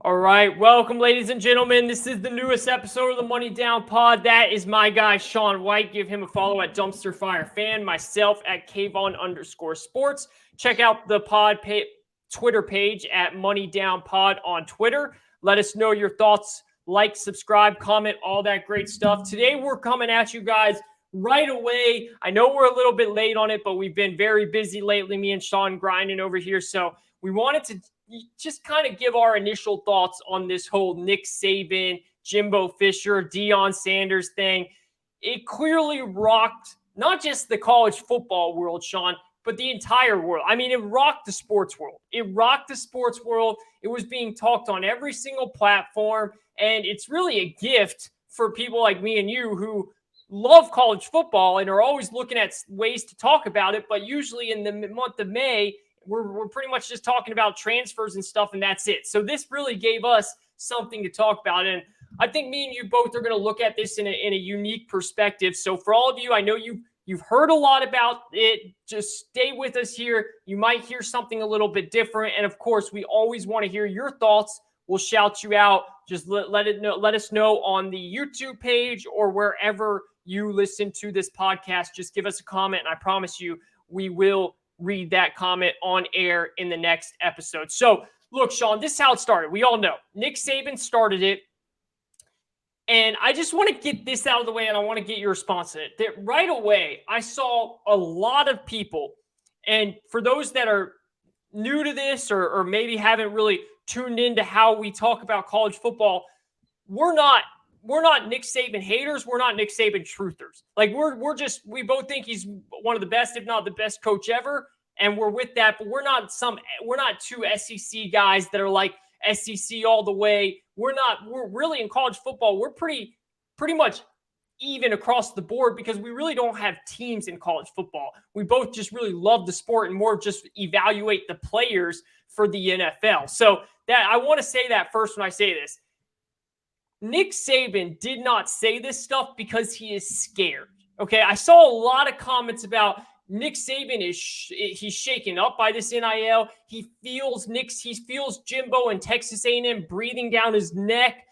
All right, welcome, ladies and gentlemen. This is the newest episode of the Money Down Pod. That is my guy, Sean White. Give him a follow at Dumpster Fire Fan, myself at Kayvon_sports. Check out the pod Twitter page at Money Down Pod on Twitter. Let us know your thoughts. Like, subscribe, comment, all that great stuff. Today, we're coming at you guys right away. I know we're a little bit late on it, but we've been very busy lately, me and Sean grinding over here. So we wanted to just kind of give our initial thoughts on this whole Nick Saban, Jimbo Fisher, Deion Sanders thing. It clearly rocked not just the college football world, Sean, but the entire world. I mean, it rocked the sports world. It rocked the sports world. It was being talked on every single platform, and it's really a gift for people like me and you who love college football and are always looking at ways to talk about it, but usually in the month of May, we're pretty much just talking about transfers and stuff, and that's it. So this really gave us something to talk about, and I think me and you both are going to look at this in a unique perspective. So for all of you, I know you've heard a lot about it. Just stay with us here. You might hear something a little bit different, and of course, we always want to hear your thoughts. We'll shout you out. Just let us know on the YouTube page or wherever you listen to this podcast. Just give us a comment, and I promise you, we will read that comment on air in the next episode. So, look, Sean, this is how it started. We all know Nick Saban started it. And I just want to get this out of the way, and I want to get your response to it. That right away, I saw a lot of people, and for those that are new to this or maybe haven't really tuned into how we talk about college football, we're not Nick Saban haters. We're not Nick Saban truthers. Like we both think he's one of the best, if not the best coach ever. And we're with that, but we're not two SEC guys that are like SEC all the way. We're really in college football. We're pretty much even across the board because we really don't have teams in college football. We both just really love the sport and more just evaluate the players for the NFL. So that I want to say that first when I say this. Nick Saban did not say this stuff because he is scared. Okay, I saw a lot of comments about Nick Saban he's shaken up by this NIL. He feels Jimbo and Texas A&M breathing down his neck.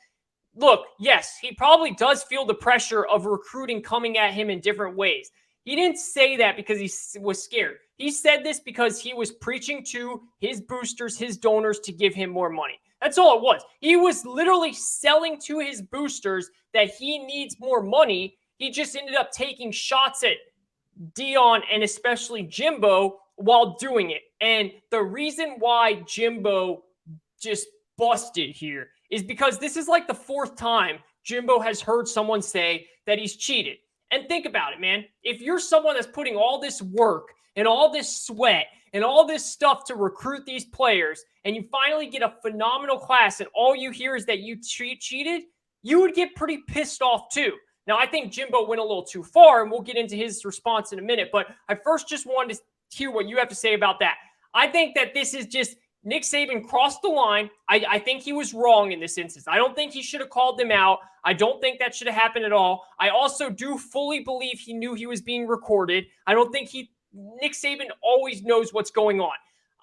Look, yes, he probably does feel the pressure of recruiting coming at him in different ways. He didn't say that because he was scared. He said this because he was preaching to his boosters, his donors to give him more money. That's all it was. He was literally selling to his boosters that he needs more money. He just ended up taking shots at Deion and especially Jimbo while doing it. And the reason why Jimbo just busted here is because this is like the fourth time Jimbo has heard someone say that he's cheated. And think about it, man. If you're someone that's putting all this work and all this sweat and all this stuff to recruit these players, and you finally get a phenomenal class and all you hear is that you cheated, you would get pretty pissed off too. Now, I think Jimbo went a little too far, and we'll get into his response in a minute, but I first just wanted to hear what you have to say about that. I think that this is just Nick Saban crossed the line. I think he was wrong in this instance. I don't think he should have called them out. I don't think that should have happened at all. I also do fully believe he knew he was being recorded. I don't think Nick Saban always knows what's going on.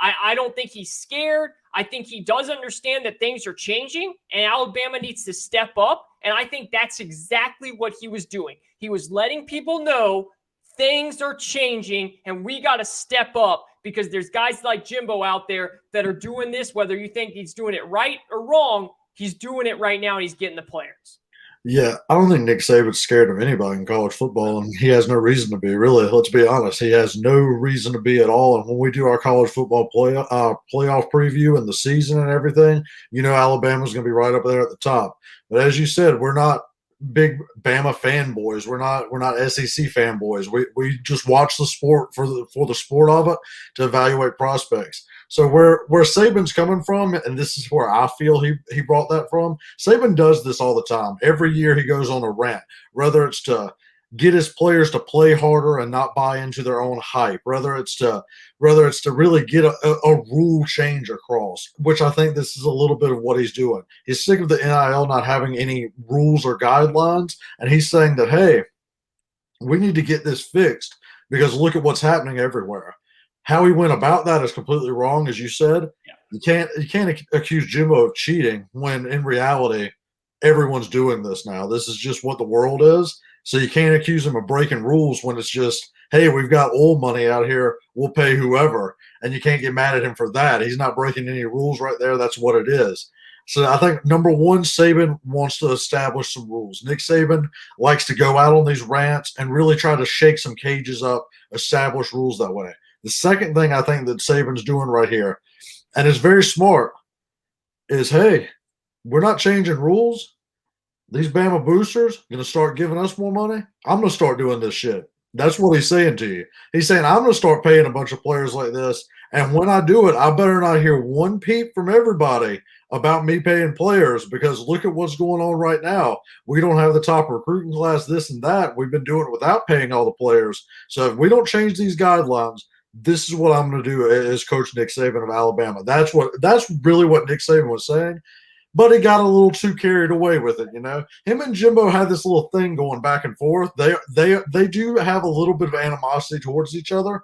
I don't think he's scared. I think he does understand that things are changing and Alabama needs to step up. And I think that's exactly what he was doing. He was letting people know things are changing and we got to step up because there's guys like Jimbo out there that are doing this, whether you think he's doing it right or wrong, he's doing it right now and he's getting the players. Yeah, I don't think Nick Saban's scared of anybody in college football, and he has no reason to be. Really, let's be honest. He has no reason to be at all. And when we do our college football playoff preview and the season and everything, Alabama's going to be right up there at the top. But as you said, we're not big Bama fanboys. We're not SEC fanboys. We just watch the sport for the sport of it to evaluate prospects. So where Saban's coming from, and this is where I feel he brought that from, Saban does this all the time. Every year he goes on a rant, whether it's to get his players to play harder and not buy into their own hype, whether it's to really get a rule change across, which I think this is a little bit of what he's doing. He's sick of the NIL not having any rules or guidelines, and he's saying that, hey, we need to get this fixed because look at what's happening everywhere. How he went about that is completely wrong, as you said. Yeah. You can't accuse Jimbo of cheating when in reality everyone's doing this now. This is just what the world is. So you can't accuse him of breaking rules when it's just, hey, we've got oil money out here, we'll pay whoever, and you can't get mad at him for that. He's not breaking any rules right there. That's what it is. So I think number one, Saban wants to establish some rules. Nick Saban likes to go out on these rants and really try to shake some cages up, establish rules that way. The second thing I think that Saban's doing right here, and it's very smart, is hey, we're not changing rules. These Bama boosters going to start giving us more money. I'm going to start doing this shit. That's what he's saying to you. He's saying, I'm going to start paying a bunch of players like this. And when I do it, I better not hear one peep from everybody about me paying players, because look at what's going on right now. We don't have the top recruiting class, this and that. We've been doing it without paying all the players. So if we don't change these guidelines, this is what I'm going to do as Coach Nick Saban of Alabama. That's really what Nick Saban was saying. But he got a little too carried away with it, you know. Him and Jimbo had this little thing going back and forth. They do have a little bit of animosity towards each other.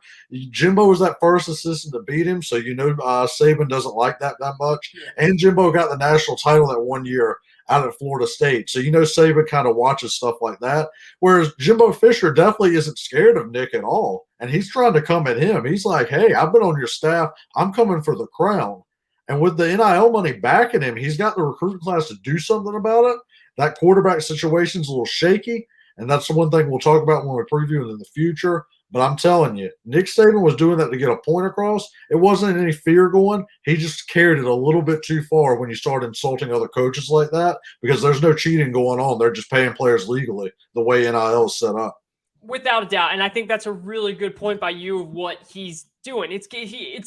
Jimbo was that first assistant to beat him, so you know Saban doesn't like that much. And Jimbo got the national title that one year out at Florida State, so you know Saban kind of watches stuff like that. Whereas Jimbo Fisher definitely isn't scared of Nick at all, and he's trying to come at him. He's like, "Hey, I've been on your staff. I'm coming for the crown." And with the NIL money backing him, he's got the recruiting class to do something about it. That quarterback situation's a little shaky, and that's the one thing we'll talk about when we preview it in the future. But I'm telling you, Nick Saban was doing that to get a point across. It wasn't any fear going. He just carried it a little bit too far when you start insulting other coaches like that, because there's no cheating going on. They're just paying players legally the way NIL is set up. Without a doubt. And I think that's a really good point by you of what he's doing. It's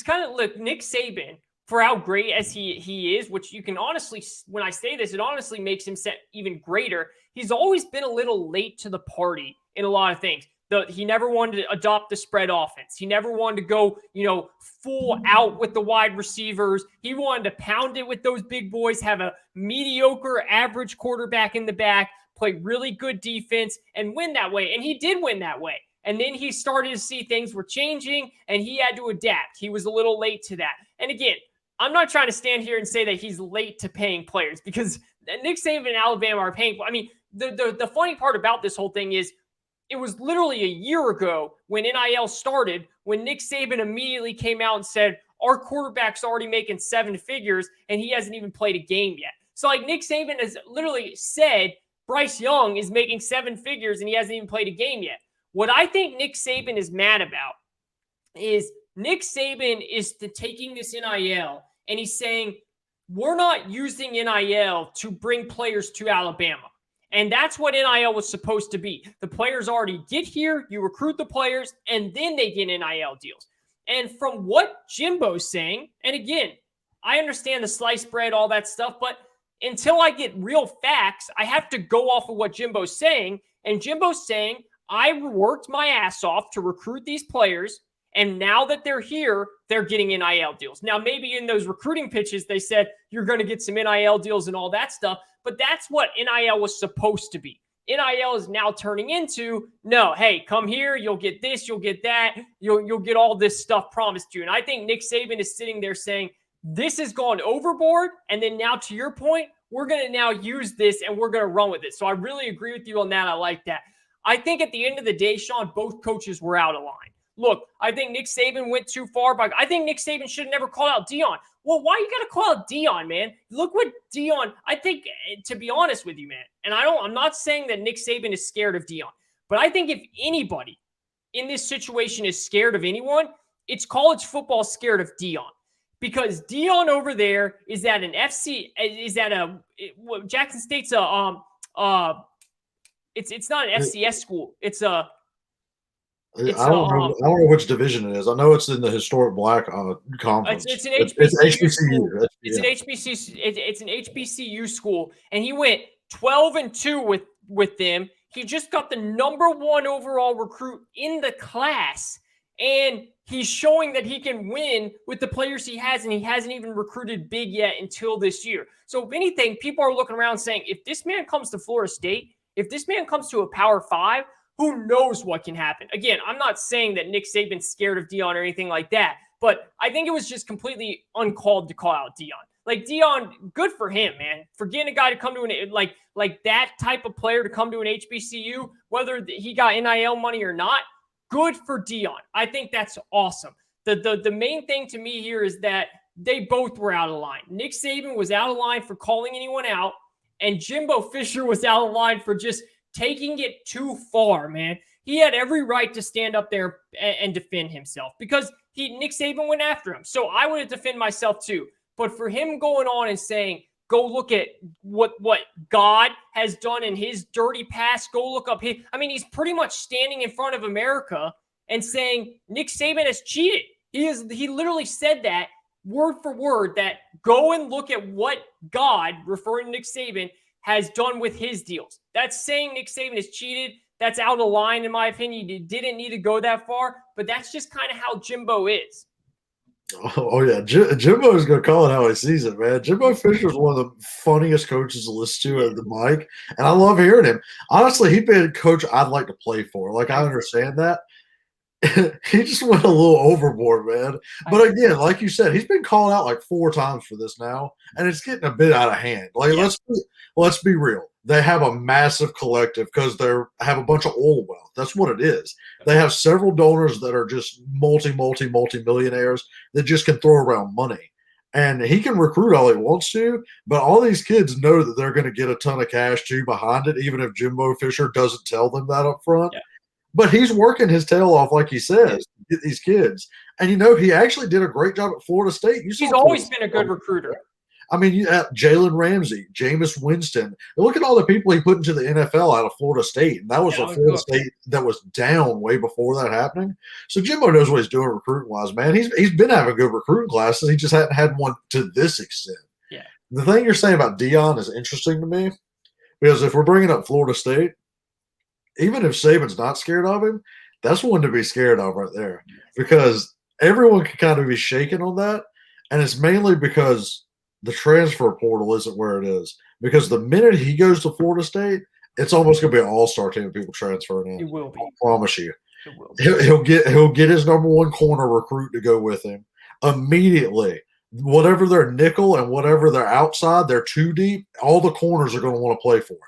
kind of, look, Nick Saban, for how great as he is, which you can honestly, when I say this, it honestly makes him even greater. He's always been a little late to the party in a lot of things. He never wanted to adopt the spread offense. He never wanted to go, full out with the wide receivers. He wanted to pound it with those big boys, have a mediocre average quarterback in the back, play really good defense, and win that way. And he did win that way. And then he started to see things were changing, and he had to adapt. He was a little late to that. And again, I'm not trying to stand here and say that he's late to paying players, because Nick Saban and Alabama are paying. I mean, the funny part about this whole thing is it was literally a year ago when NIL started, when Nick Saban immediately came out and said, our quarterback's already making 7 figures and he hasn't even played a game yet. So like Nick Saban has literally said Bryce Young is making 7 figures and he hasn't even played a game yet. What I think Nick Saban is mad about is Nick Saban is taking this NIL and he's saying, we're not using NIL to bring players to Alabama. And that's what NIL was supposed to be. The players already get here, you recruit the players, and then they get NIL deals. And from what Jimbo's saying, and again, I understand the sliced bread, all that stuff, but until I get real facts, I have to go off of what Jimbo's saying. And Jimbo's saying, I worked my ass off to recruit these players, and now that they're here, they're getting NIL deals. Now, maybe in those recruiting pitches, they said, you're going to get some NIL deals and all that stuff, but that's what NIL was supposed to be. NIL is now turning into, no, hey, come here, you'll get this, you'll get that, you'll get all this stuff promised you. And I think Nick Saban is sitting there saying, this has gone overboard, and then now to your point, we're going to now use this and we're going to run with it. So I really agree with you on that. I like that. I think at the end of the day, Sean, both coaches were out of line. Look, I think Nick Saban went too far. But I think Nick Saban should have never called out Deion. Well, why you got to call out Deion, man? Look what Deion, I think, to be honest with you, man, and I'm not saying that Nick Saban is scared of Deion, but I think if anybody in this situation is scared of anyone, it's college football scared of Deion. Because Deion over there is at an Jackson State's it's not an FCS school. I don't know which division it is. I know it's in the historic Black conference. It's an HBCU. It's an HBCU school, and he went 12-2 with them. He just got the #1 overall recruit in the class, and he's showing that he can win with the players he has, and he hasn't even recruited big yet until this year. So if anything, people are looking around saying, if this man comes to Florida State, if this man comes to a Power 5, who knows what can happen? Again, I'm not saying that Nick Saban's scared of Deion or anything like that, But I think it was just completely uncalled to call out Dion. Like Dion, good for him, man, for getting a guy to come to an like that type of player to come to an HBCU, whether he got NIL money or not. Good for Dion. I think that's awesome. The main thing to me here is that they both were out of line. Nick Saban was out of line for calling anyone out, and Jimbo Fisher was out of line for just taking it too far, man. He had every right to stand up there and defend himself because Nick Saban went after him. So I would defend myself too. But for him going on and saying, go look at what God has done in his dirty past, go look up he's pretty much standing in front of America and saying Nick Saban has cheated. He literally said that word for word, that go and look at what God, referring to Nick Saban, has done with his deals. That's saying Nick Saban has cheated. That's out of line, in my opinion. You didn't need to go that far, but that's just kind of how Jimbo is. Oh yeah, Jimbo is going to call it how he sees it, man. Jimbo Fisher is one of the funniest coaches to listen to at the mic, and I love hearing him. Honestly, he'd be a coach I'd like to play for. Like, I understand that. He just went a little overboard, man. But again, like you said, he's been called out like 4 times for this now, and it's getting a bit out of hand. Like, let's be real. They have a massive collective because they have a bunch of oil wealth. That's what it is. They have several donors that are just multi-millionaires that just can throw around money. And he can recruit all he wants to, but all these kids know that they're going to get a ton of cash too behind it, even if Jimbo Fisher doesn't tell them that up front. Yeah. But he's working his tail off, like he says, to get these kids. And, he actually did a great job at Florida State. He's always been a good recruiter. I mean, you have Jalen Ramsey, Jameis Winston. Look at all the people he put into the NFL out of Florida State. And that was a Florida State that was down way before that happening. So Jimbo knows what he's doing recruiting-wise, man. He's been having good recruiting classes. He just hadn't had one to this extent. Yeah. The thing you're saying about Dion is interesting to me because if we're bringing up Florida State, even if Saban's not scared of him, that's one to be scared of right there because everyone can kind of be shaking on that. And it's mainly because the transfer portal isn't where it is. Because the minute he goes to Florida State, it's almost going to be an all-star team of people transferring in. It will be. I promise you. It will be. He'll get his number one corner recruit to go with him immediately. Whatever their nickel and whatever they're outside, they're too deep, all the corners are going to want to play for him.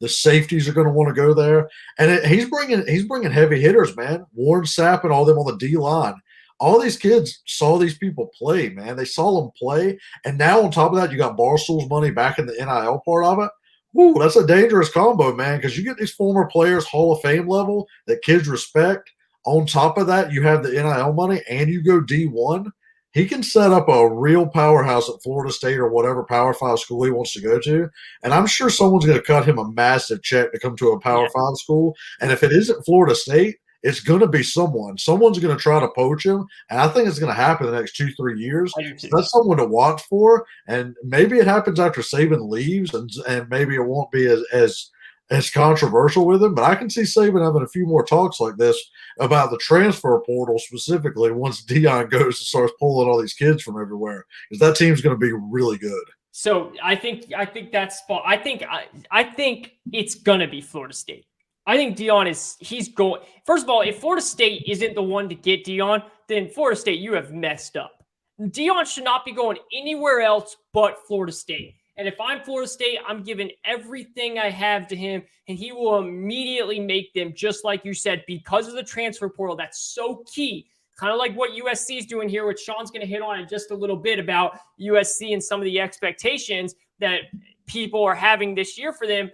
The safeties are going to want to go there. And he's bringing heavy hitters, man. Warren Sapp and all them on the D-line. All these kids saw these people play, man. They saw them play. And now on top of that, you got Barstool's money back in the NIL part of it. Woo, that's a dangerous combo, man, because you get these former players, Hall of Fame level, that kids respect. On top of that, you have the NIL money and you go D1. He can set up a real powerhouse at Florida State or whatever Power 5 school he wants to go to. And I'm sure someone's going to cut him a massive check to come to a Power 5 school. And if it isn't Florida State, it's going to be someone. Someone's going to try to poach him. And I think it's going to happen in the next 2-3 years. So that's someone to watch for. And maybe it happens after Saban leaves and maybe it won't be as controversial with him. But I can see Saban having a few more talks like this about the transfer portal specifically once Dion goes and starts pulling all these kids from everywhere. Because that team's going to be really good. So I think that's spot. I think it's going to be Florida State. I think Dion he's going. First of all, if Florida State isn't the one to get Dion, then Florida State, you have messed up. Dion should not be going anywhere else but Florida State. And if I'm Florida State, I'm giving everything I have to him, and he will immediately make them, just like you said, because of the transfer portal. That's so key. Kind of like what USC is doing here, which Sean's going to hit on in just a little bit about USC and some of the expectations that people are having this year for them.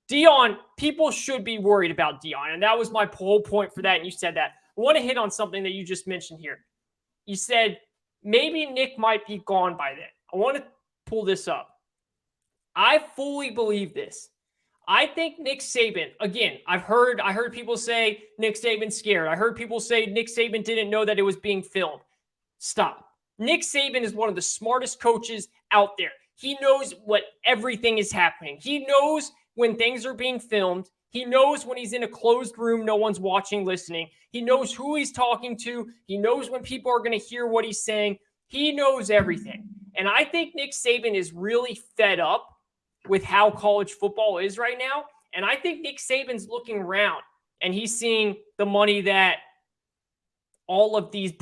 Dion, people should be worried about Dion, and that was my whole point for that, and you said that. I want to hit on something that you just mentioned here. You said maybe Nick might be gone by then. I want to pull this up. I fully believe this. I think Nick Saban, again, I heard people say Nick Saban's scared. I heard people say Nick Saban didn't know that it was being filmed. Stop. Nick Saban is one of the smartest coaches out there. He knows what everything is happening. He knows when things are being filmed. He knows when he's in a closed room, no one's watching, listening. He knows who he's talking to. He knows when people are going to hear what he's saying. He knows everything. And I think Nick Saban is really fed up with how college football is right now. And I think Nick Saban's looking around and he's seeing the money that all of these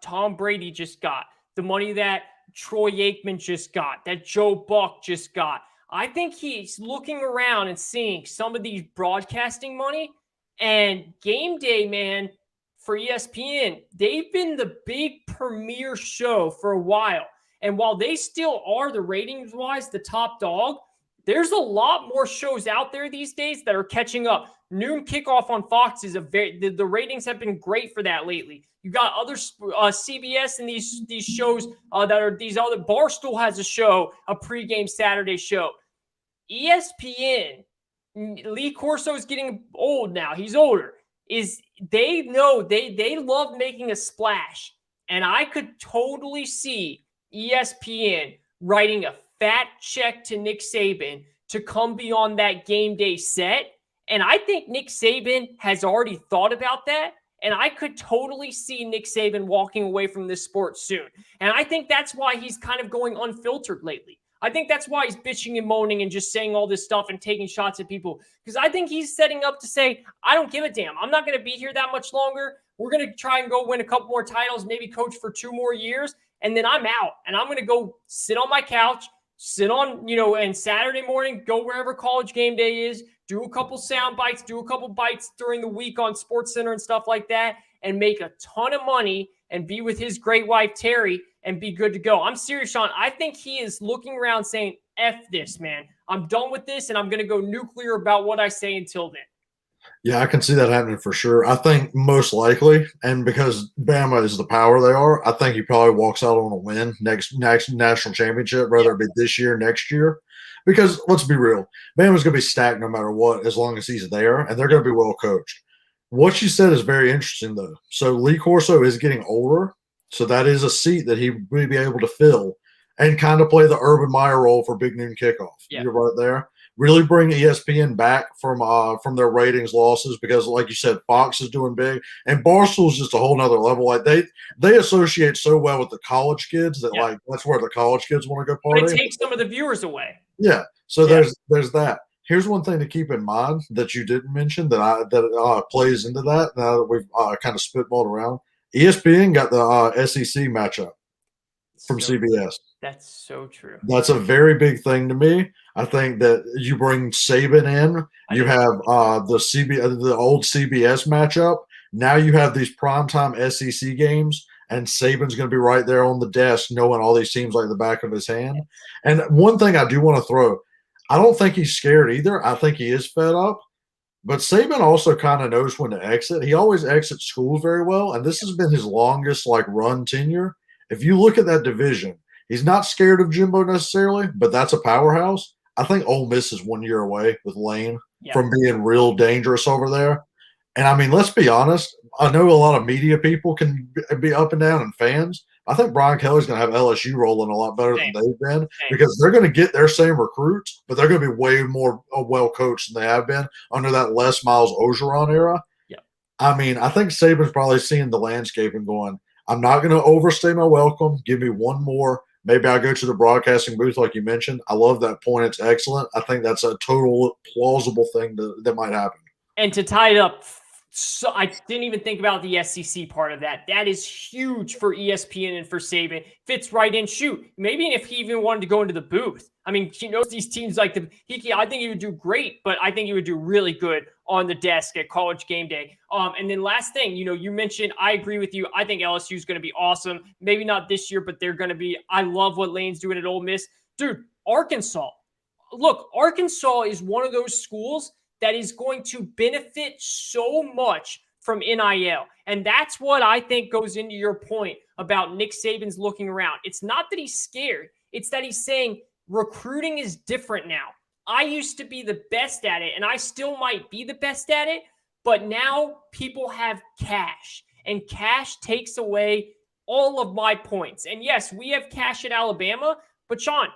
Tom Brady just got, the money that Troy Aikman just got, that Joe Buck just got. I think he's looking around and seeing some of these broadcasting money, and game day, man, for ESPN, they've been the big premier show for a while. And while they still are the ratings-wise the top dog, there's a lot more shows out there these days that are catching up. Noon kickoff on Fox is the ratings have been great for that lately. You got other CBS and these shows that are these other. Barstool has a show, a pregame Saturday show. ESPN, Lee Corso is getting old now. He's older. They know they love making a splash, and I could totally see ESPN writing a fat check to Nick Saban to come be on that game day set. And I think Nick Saban has already thought about that. And I could totally see Nick Saban walking away from this sport soon. And I think that's why he's kind of going unfiltered lately. I think that's why he's bitching and moaning and just saying all this stuff and taking shots at people. Because I think he's setting up to say, I don't give a damn. I'm not going to be here that much longer. We're going to try and go win a couple more titles, maybe coach for 2 more years. And then I'm out. And I'm going to go sit on my couch, sit on, and Saturday morning, go wherever College Game Day is, do a couple sound bites, do a couple bites during the week on SportsCenter and stuff like that, and make a ton of money and be with his great wife, Terry, and be good to go. I'm serious, Sean. I think he is looking around saying, F this, man. I'm done with this, and I'm going to go nuclear about what I say until then. Yeah, I can see that happening for sure. I think most likely, and because Bama is the power they are, I think he probably walks out on a win next national championship, whether it be this year, next year. Because let's be real, Bama's going to be stacked no matter what, as long as he's there, and they're going to be well coached. What you said is very interesting, though. So Lee Corso is getting older, so that is a seat that he may be able to fill and kind of play the Urban Meyer role for Big Noon Kickoff. Yeah. You're right there. Really bring ESPN back from their ratings losses because, like you said, Fox is doing big, and Barstool's just a whole nother level. Like they associate so well with the college kids that like that's where the college kids want to go party. But it takes some of the viewers away. Yeah. So there's that. Here's one thing to keep in mind that you didn't mention that plays into that. Now that we've kind of spitballed around, ESPN got the SEC matchup from CBS. That's so true. That's a very big thing to me. I think that you bring Saban in. You have the old CBS matchup. Now you have these primetime SEC games, and Saban's going to be right there on the desk knowing all these teams like the back of his hand. And one thing I do want to throw, I don't think he's scared either. I think he is fed up. But Saban also kind of knows when to exit. He always exits schools very well, and this has been his longest run tenure. If you look at that division, he's not scared of Jimbo necessarily, but that's a powerhouse. I think Ole Miss is 1 year away with Lane from being real dangerous over there. And, I mean, let's be honest. I know a lot of media people can be up and down and fans. I think Brian Kelly's going to have LSU rolling a lot better than they've been because they're going to get their same recruits, but they're going to be way more well-coached than they have been under that Les Miles Ogeron era. Yeah. I mean, I think Saban's probably seeing the landscape and going, I'm not going to overstay my welcome. Give me one more. Maybe I'll go to the broadcasting booth like you mentioned. I love that point. It's excellent. I think that's a total plausible thing that might happen. And to tie it up, so I didn't even think about the SEC part of that. That is huge for ESPN and for Saban. Fits right in. Shoot, maybe if he even wanted to go into the booth. I mean, he knows these teams I think he would do great, but I think he would do really good on the desk at College Game Day. And then last thing, you mentioned, I agree with you. I think LSU is going to be awesome. Maybe not this year, but they're going to be. I love what Lane's doing at Ole Miss. Dude, Arkansas. Look, Arkansas is one of those schools that is going to benefit so much from NIL. And that's what I think goes into your point about Nick Saban's looking around. It's not that he's scared. It's that he's saying recruiting is different now. I used to be the best at it, and I still might be the best at it, but now people have cash, and cash takes away all of my points. And yes, we have cash at Alabama, but Sean,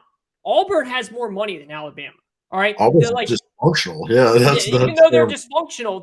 Auburn has more money than Alabama. All right. Auburn's dysfunctional. Yeah. Even though they're dysfunctional,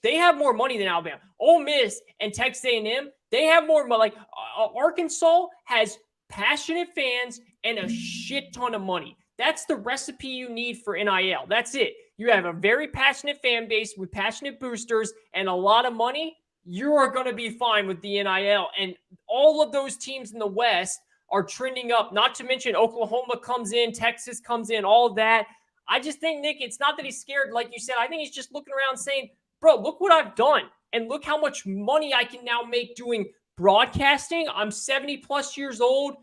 they have more money than Alabama. Ole Miss and Texas A&M, they have more money. Arkansas has passionate fans and a shit ton of money. That's the recipe you need for NIL. That's it. You have a very passionate fan base with passionate boosters and a lot of money. you are going to be fine with the NIL. And all of those teams in the West are trending up, not to mention Oklahoma comes in, Texas comes in, all of that. I just think, Nick, it's not that he's scared, like you said. I think he's just looking around saying, bro, look what I've done. And look how much money I can now make doing broadcasting. I'm 70 plus years old.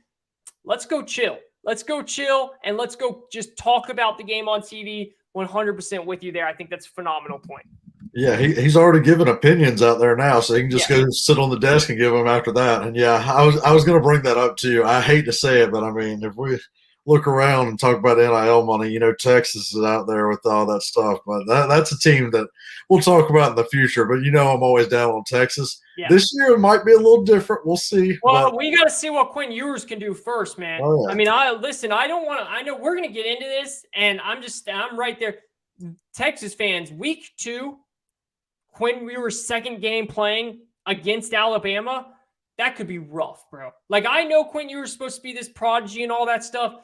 Let's go chill. Let's go chill, and let's go just talk about the game on TV. 100% with you there. I think that's a phenomenal point. Yeah, he's already given opinions out there now, so he can just go sit on the desk and give them after that. And yeah, I was going to bring that up too. I hate to say it, but I mean, if we look around and talk about NIL money, Texas is out there with all that stuff. But that's a team that we'll talk about in the future. But I'm always down on Texas. Yeah. This year it might be a little different. We'll see. Well, we got to see what Quinn Ewers can do first, man. Oh, yeah. I mean, I don't want to. I know we're going to get into this, and I'm right there. Texas fans, week 2. Quinn Ewers' second game playing against Alabama, that could be rough, bro. Like, I know Quinn Ewers is supposed to be this prodigy and all that stuff.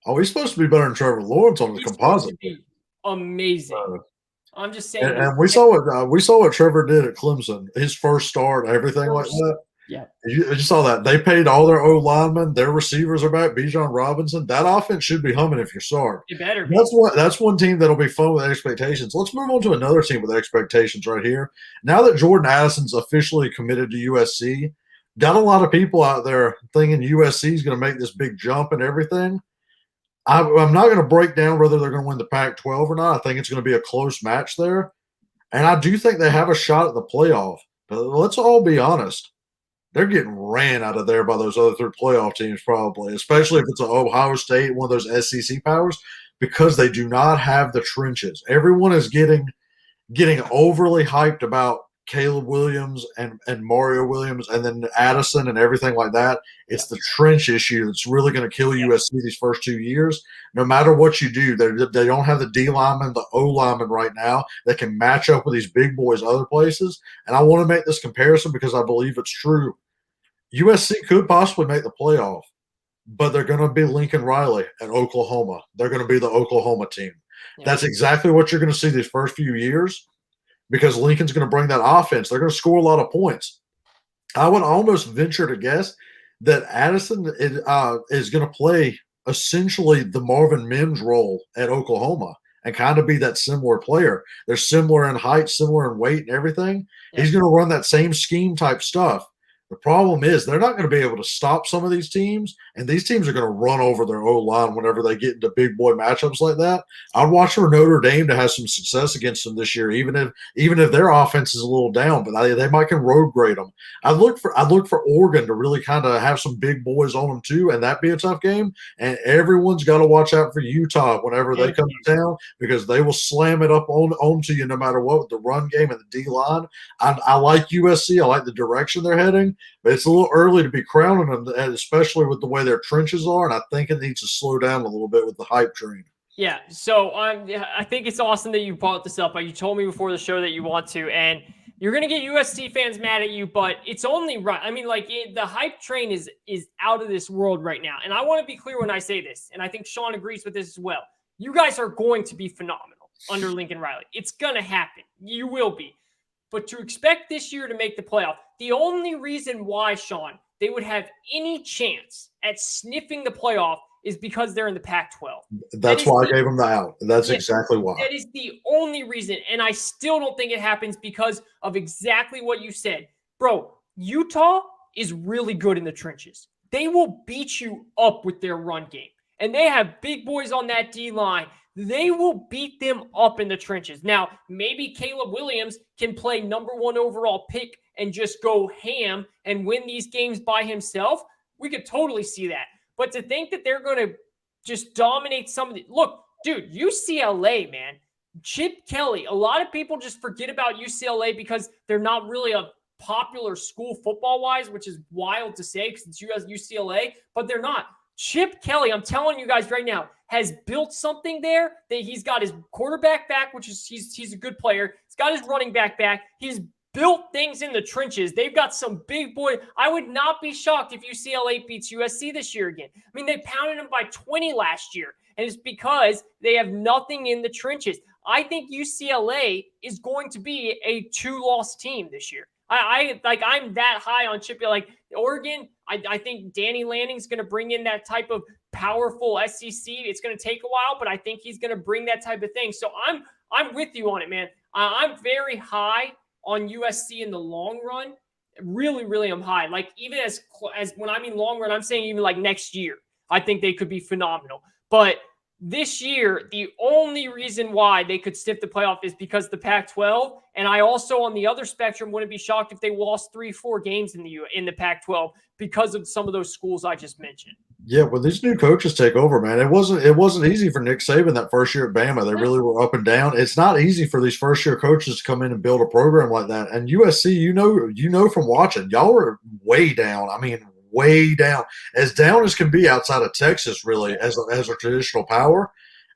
Oh, he's supposed to be better than Trevor Lawrence on the composite. He's supposed to be amazing. I'm just saying. And we saw what Trevor did at Clemson, his first start, everything like that. Yeah, you saw that. They paid all their O linemen. Their receivers are back. Bijan Robinson. That offense should be humming if you're Sark. It better be. That's one team that'll be fun with expectations. Let's move on to another team with expectations right here. Now that Jordan Addison's officially committed to USC, got a lot of people out there thinking USC is going to make this big jump and everything. I'm not going to break down whether they're going to win the Pac-12 or not. I think it's going to be a close match there. And I do think they have a shot at the playoff. But let's all be honest. They're getting ran out of there by those other 3 playoff teams probably, especially if it's an Ohio State, one of those SEC powers, because they do not have the trenches. Everyone is getting overly hyped about Caleb Williams and Mario Williams and then Addison and everything like that. It's the trench issue that's really going to kill USC these first 2 years. No matter what you do, they don't have the D lineman, the O lineman right now that can match up with these big boys other places. And I want to make this comparison because I believe it's true. USC could possibly make the playoff, but they're going to be Lincoln Riley at Oklahoma. They're going to be the Oklahoma team. Yeah. That's exactly what you're going to see these first few years because Lincoln's going to bring that offense. They're going to score a lot of points. I would almost venture to guess that Addison is going to play essentially the Marvin Mims role at Oklahoma and kind of be that similar player. They're similar in height, similar in weight and everything. Yeah. He's going to run that same scheme type stuff. The problem is they're not going to be able to stop some of these teams, and these teams are going to run over their O-line whenever they get into big boy matchups like that. I'd watch for Notre Dame to have some success against them this year, even if their offense is a little down, but they might can road grade them. I'd look for Oregon to really kind of have some big boys on them too, and that be a tough game. And everyone's got to watch out for Utah whenever they come to town because they will slam it up onto you no matter what with the run game and the D line. I like USC. I like the direction they're heading. But it's a little early to be crowning them, especially with the way their trenches are, and I think it needs to slow down a little bit with the hype train. Yeah, so I think it's awesome that you brought this up. You told me before the show that you want to, and you're going to get USC fans mad at you, but it's only right. I mean, the hype train is out of this world right now, and I want to be clear when I say this, and I think Sean agrees with this as well. You guys are going to be phenomenal under Lincoln Riley. It's going to happen. You will be. But to expect this year to make the playoff, the only reason why, Sean, they would have any chance at sniffing the playoff is because they're in the Pac-12. That's why I gave them the out. That's exactly why. That is the only reason. And I still don't think it happens because of exactly what you said. Bro, Utah is really good in the trenches. They will beat you up with their run game. And they have big boys on that D-line. They will beat them up in the trenches. Now, maybe Caleb Williams can play number 1 overall pick and just go ham and win these games by himself. We could totally see that. But to think that they're going to just dominate some of the – look, dude, UCLA, man, Chip Kelly, a lot of people just forget about UCLA because they're not really a popular school football-wise, which is wild to say because it's UCLA, but they're not. Chip Kelly, I'm telling you guys right now, has built something there that he's got his quarterback back, which is he's a good player. He's got his running back back. He's built things in the trenches. They've got some big boy. I would not be shocked if UCLA beats USC this year again. I mean, they pounded them by 20 last year, and it's because they have nothing in the trenches. I think UCLA is going to be a 2-loss team this year. I'm that high on Chip. Like Oregon, I think Danny Lanning's going to bring in that type of powerful SEC. It's going to take a while, but I think he's going to bring that type of thing. So I'm with you on it, man. I'm very high on USC in the long run. Really, really, I'm high. Like even as when I mean long run, I'm saying even like next year, I think they could be phenomenal. But this year, the only reason why they could stiff the playoff is because the Pac-12. And I also, on the other spectrum, wouldn't be shocked if they lost 3-4 games in the Pac-12 because of some of those schools I just mentioned. Yeah, when these new coaches take over, man, it wasn't easy for Nick Saban that first year at Bama. They really were up and down. It's not easy for these first year coaches to come in and build a program like that. And USC, you know from watching, y'all were way down. I mean, way down as can be outside of Texas, really, as a traditional power.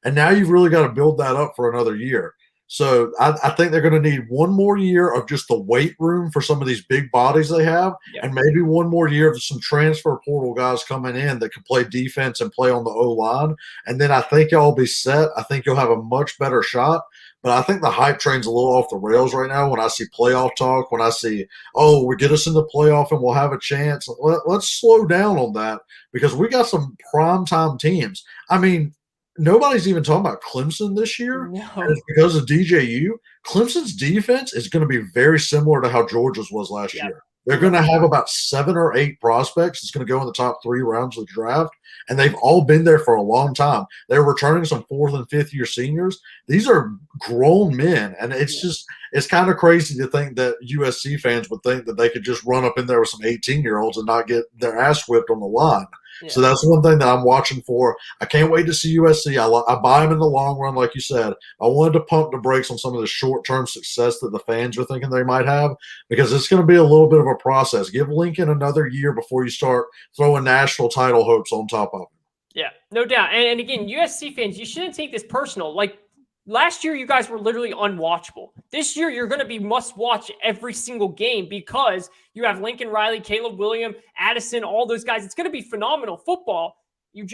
And now you've really got to build that up for another year. So I think they're going to need one more year of just the weight room for some of these big bodies they have, and maybe one more year of some transfer portal guys coming in that can play defense and play on the O-line. And then I think y'all will be set. I think you'll have a much better shot. But I think the hype train's a little off the rails right now when I see playoff talk, when I see, we get us in the playoff and we'll have a chance. Let's slow down on that because we got some primetime teams. I mean, nobody's even talking about Clemson this year. No. And it's because of DJU. Clemson's defense is going to be very similar to how Georgia's was last year. They're going to have about 7 or 8 prospects that's going to go in the top 3 rounds of the draft, and they've all been there for a long time. They're returning some 4th and 5th year seniors. These are grown men, and it's kind of crazy to think that USC fans would think that they could just run up in there with some 18-year-olds and not get their ass whipped on the line. Yeah. So that's one thing that I'm watching for. I can't wait to see USC. I buy them in the long run, like you said. I wanted to pump the brakes on some of the short-term success that the fans are thinking they might have because it's going to be a little bit of a process. Give Lincoln another year before you start throwing national title hopes on top of him. Yeah, no doubt. And again, USC fans, you shouldn't take this personal. Like, last year, you guys were literally unwatchable. This year, you're going to be must-watch every single game because you have Lincoln Riley, Caleb Williams, Addison, all those guys. It's going to be phenomenal football. You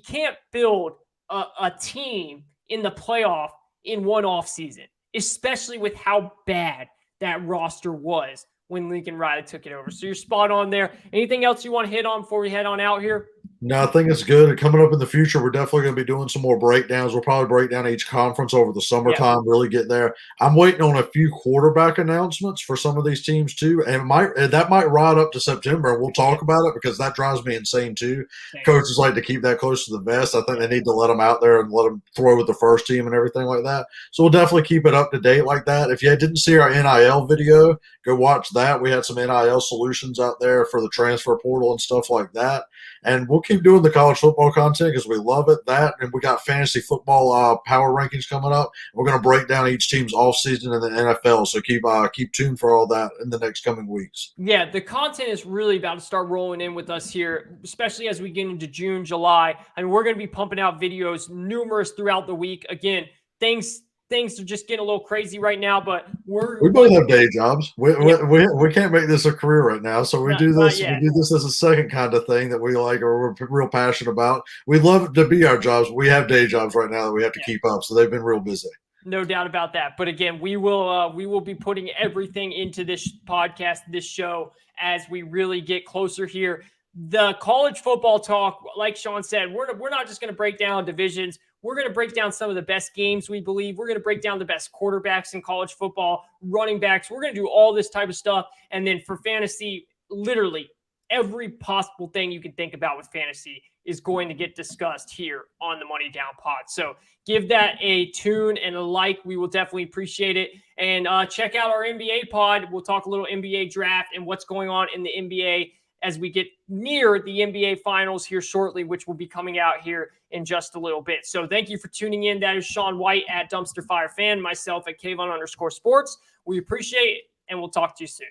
can't build a team in the playoff in one offseason, especially with how bad that roster was when Lincoln Riley took it over. So you're spot on there. Anything else you want to hit on before we head on out here? No, I think it's good. Coming up in the future, we're definitely going to be doing some more breakdowns. We'll probably break down each conference over the summertime, really get there. I'm waiting on a few quarterback announcements for some of these teams too, and that might ride up to September, and we'll talk about it because that drives me insane too. Coaches like to keep that close to the vest. I think they need to let them out there and let them throw with the first team and everything like that. So we'll definitely keep it up to date like that. If you didn't see our NIL video, go watch that. We had some NIL solutions out there for the transfer portal and stuff like that. And we'll keep doing the college football content because we love it. And we got fantasy football power rankings coming up. We're going to break down each team's offseason in the NFL. So keep tuned for all that in the next coming weeks. Yeah, the content is really about to start rolling in with us here, especially as we get into June, July. I mean, we're going to be pumping out videos numerous throughout the week. Again, things are just getting a little crazy right now, but we both have day jobs. We can't make this a career right now, so we do this. We do this as a second kind of thing that we like or we're real passionate about. We love it to be our jobs. We have day jobs right now that we have to keep up, so they've been real busy. No doubt about that. But again, we will be putting everything into this podcast, this show, as we really get closer here. The college football talk, like Sean said, we're not just going to break down divisions. We're going to break down some of the best games we believe. We're going to break down the best quarterbacks in college football, running backs. We're going to do all this type of stuff. And then for fantasy, literally every possible thing you can think about with fantasy is going to get discussed here on the Money Down Pod. So give that a tune and a like. We will definitely appreciate it. And check out our NBA pod. We'll talk a little NBA draft and what's going on in the NBA as we get near the NBA Finals here shortly, which will be coming out here in just a little bit. So thank you for tuning in. That is Sean White at Dumpster Fire Fan, myself at Kayvon _sports. We appreciate it, and we'll talk to you soon.